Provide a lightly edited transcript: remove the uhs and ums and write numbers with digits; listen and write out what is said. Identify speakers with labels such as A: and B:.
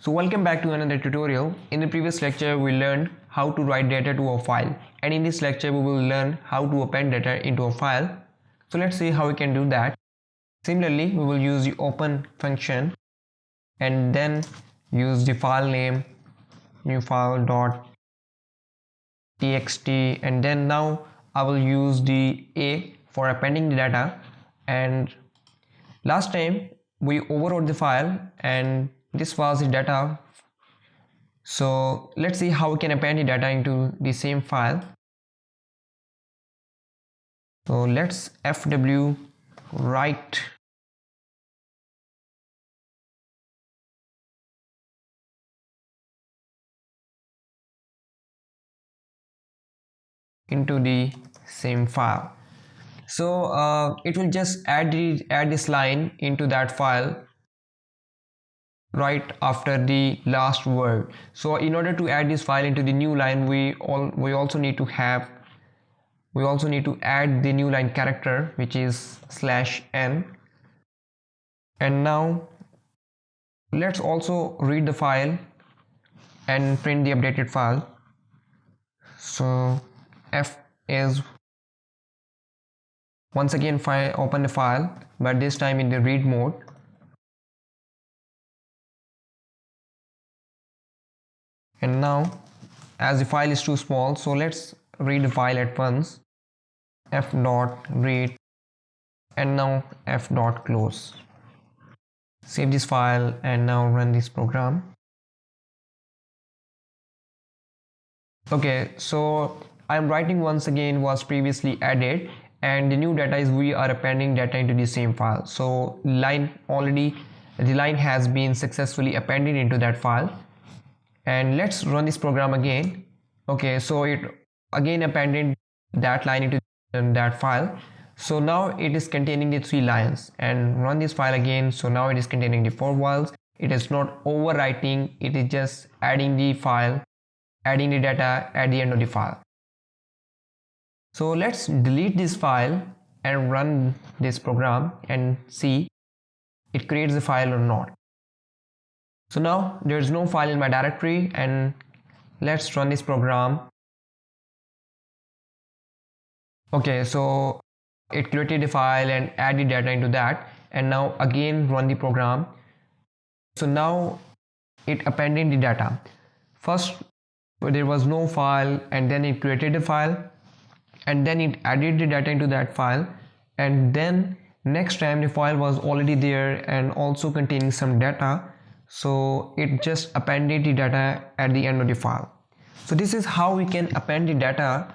A: So welcome back to another tutorial. In the previous lecture we learned how to write data to a file, and in this lecture we will learn how to append data into a file. So let's see how we can do that. Similarly, we will use the open function and then use the file name new file dot txt, and then now I will use the a for appending the data. And last time we overwrote the file and this was the data. So let's see how we can append the data into the same file. So let's fw write into the same file. So it will just add this line into that file right after the last word. So in order to add this file into the new line, we also need to add the new line character, which is /n. And now let's also read the file and print the updated file. So f is once again open the file, but this time in the read mode. And now as the file is too small, so let's read the file at once. F dot read and now f dot close. Save this file and now run this program. Okay, so I'm writing once again was previously added, and the new data is we are appending data into the same file. So the line has been successfully appended into that file. And let's run this program again. Okay, so it again appended that line into that file. So now it is containing the 3 lines, and run this file again. So now it is containing the 4 files. It is not overwriting, it is just adding the data at the end of the file. So let's delete this file and run this program and see it creates the file or not. So now there is no file in my directory, and let's run this program. Okay, so it created the file and added data into that, and now again run the program. So now it appended the data. First there was no file, and then it created a file, and then it added the data into that file, and then next time the file was already there and also containing some data. So it just appended the data at the end of the file. So this is how we can append the data